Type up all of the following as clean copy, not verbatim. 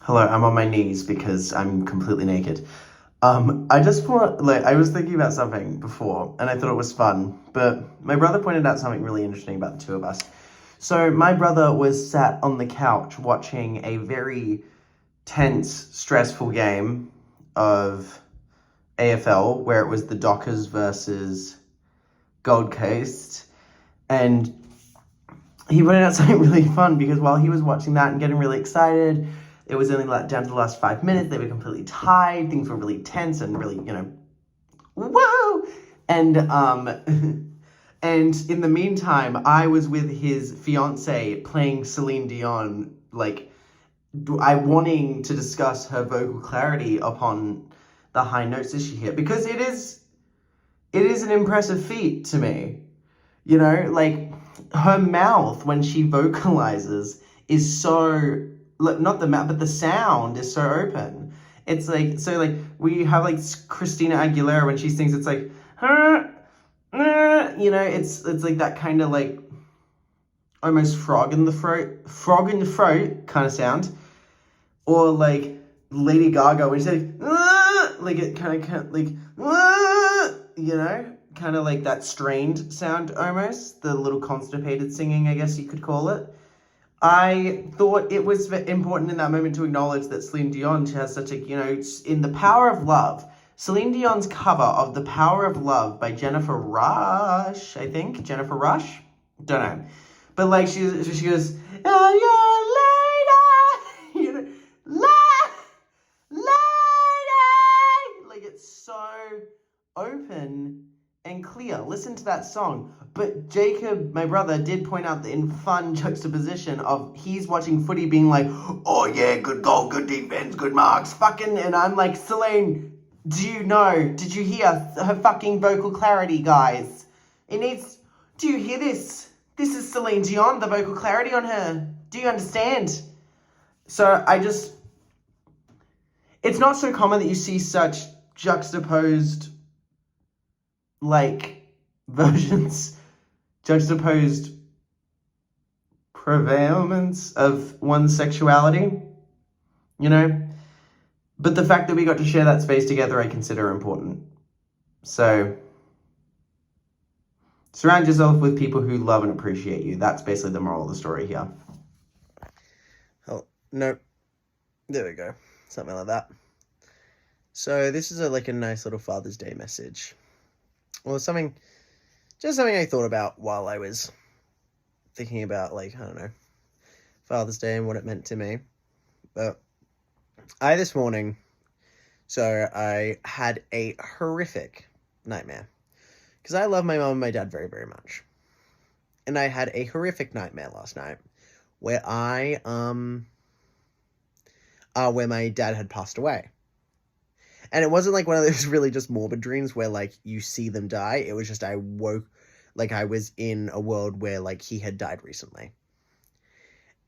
Hello, I'm on my knees because I'm completely naked. I just want, like, I was thinking about something before and I thought it was fun, but my brother pointed out something really interesting about the two of us. So, my brother was sat on the couch watching a very tense, stressful game of AFL where it was the Dockers versus Gold Coast, and he pointed out something really fun because while he was watching that and getting really excited, it was only like down to the last 5 minutes. They were completely tied. Things were really tense and really, whoa. And and in the meantime, I was with his fiance playing Celine Dion, like I wanting to discuss her vocal clarity upon the high notes that she hit because it is an impressive feat to me. Like her mouth when she vocalizes is so not the mouth, but the sound is so open. It's like so like we have like Christina Aguilera when she sings. It's like it's like that kind of like almost frog in the throat kind of sound, or like Lady Gaga when she's like it kind of like kind of like that strained sound almost, the little constipated singing, I guess you could call it. I thought it was important in that moment to acknowledge that Celine Dion has such a, in The Power of Love, Celine Dion's cover of The Power of Love by Jennifer Rush, I think. Jennifer Rush? Don't know. But like she goes, oh, you're later, lady. Like it's so open and clear. Listen to that song. But Jacob, my brother, did point out the in fun juxtaposition of he's watching footy being like, oh yeah, good goal, good defense, good marks, fucking, and I'm like, Celine, did you hear her fucking vocal clarity, guys? Do you hear this? This is Celine Dion, the vocal clarity on her. Do you understand? So it's not so common that you see such juxtaposed, like, versions, juxtaposed prevalence of one's sexuality, you know? But the fact that we got to share that space together, I consider important. So, surround yourself with people who love and appreciate you. That's basically the moral of the story here. Oh, no. There we go. Something like that. So, this is like a nice little Father's Day message. Well, something I thought about while I was thinking about, like, I don't know, Father's Day and what it meant to me. But this morning, so I had a horrific nightmare. Because I love my mom and my dad very, very much. And I had a horrific nightmare last night where where my dad had passed away. And it wasn't like one of those really just morbid dreams where, like, you see them die. It was just I woke, like, I was in a world where, like, he had died recently.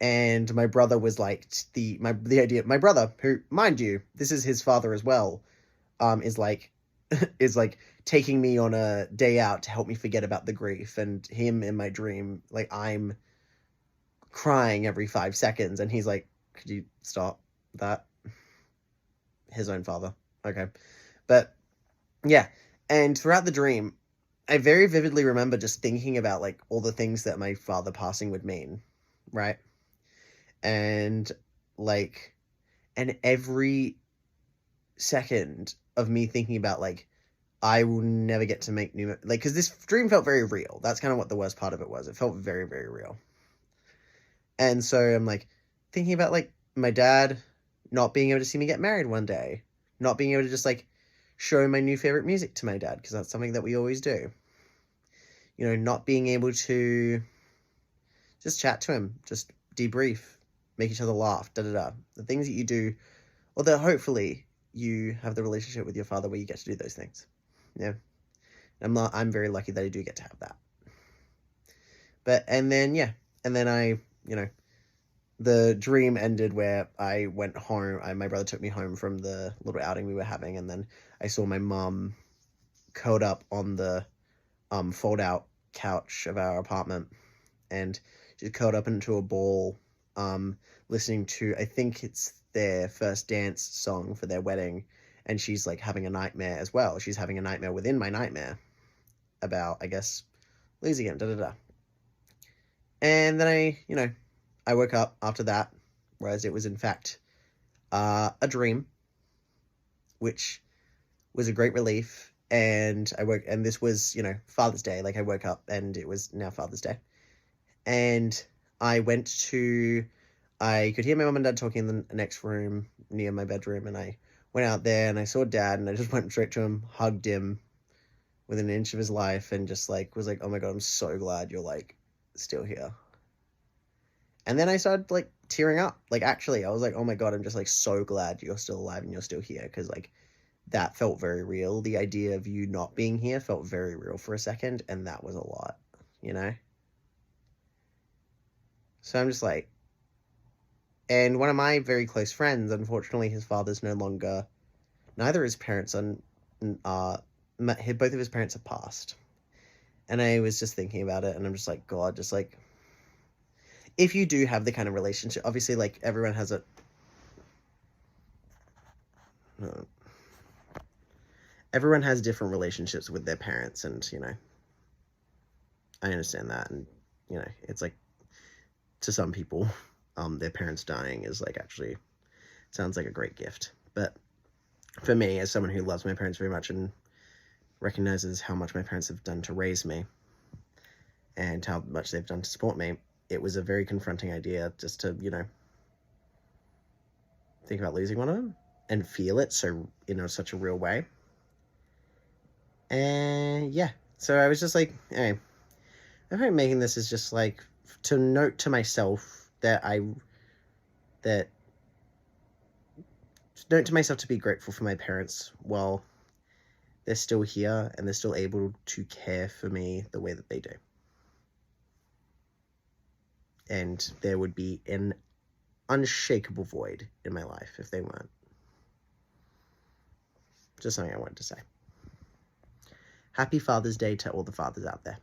And my brother was, like, my brother, who, mind you, this is his father as well, is, like, taking me on a day out to help me forget about the grief. And him in my dream, like, I'm crying every 5 seconds. And he's like, could you stop that? His own father. Okay. But yeah. And throughout the dream, I very vividly remember just thinking about, like, all the things that my father passing would mean. Right. And like, and every second of me thinking about, like, I will never get to make new, like, because this dream felt very real. That's kind of what the worst part of it was. It felt very, very real. And so I'm, like, thinking about, like, my dad not being able to see me get married one day, not being able to just, like, show my new favorite music to my dad, because that's something that we always do. Not being able to just chat to him, just debrief, make each other laugh, da-da-da. The things that you do, or that hopefully you have the relationship with your father where you get to do those things. Yeah. I'm very lucky that I do get to have that. And then I, the dream ended where I went home. My brother took me home from the little outing we were having, and then I saw my mom curled up on the fold-out couch of our apartment, and she curled up into a ball, listening to, I think it's their first dance song for their wedding, and she's like having a nightmare as well. She's having a nightmare within my nightmare about, I guess, losing him, da da da. And then I woke up after that, whereas it was in fact a dream, which was a great relief. And and this was, Father's Day. Like, I woke up and it was now Father's Day. And I could hear my mum and dad talking in the next room near my bedroom, and I went out there and I saw Dad, and I just went straight to him, hugged him within an inch of his life, and just like was like, oh my God, I'm so glad you're like still here. And then I started like tearing up. Like, actually, I was like, oh my God, I'm just like so glad you're still alive and you're still here, because like that felt very real. The idea of you not being here felt very real for a second, and that was a lot, you know? So I'm just like, and one of my very close friends, unfortunately, his father's no longer, neither his parents are, both of his parents have passed. And I was just thinking about it, and I'm just like, God, just like, if you do have the kind of relationship, obviously, like, everyone has a, everyone has different relationships with their parents, and, I understand that, and, it's like, to some people, their parents dying is like, actually sounds like a great gift. But for me, as someone who loves my parents very much and recognizes how much my parents have done to raise me and how much they've done to support me, it was a very confronting idea just to, think about losing one of them and feel it so, such a real way. And yeah, so I was just like, anyway, I think making this is just like to note to myself note to myself to be grateful for my parents while they're still here and they're still able to care for me the way that they do. And there would be an unshakable void in my life if they weren't. Just something I wanted to say. Happy Father's Day to all the fathers out there.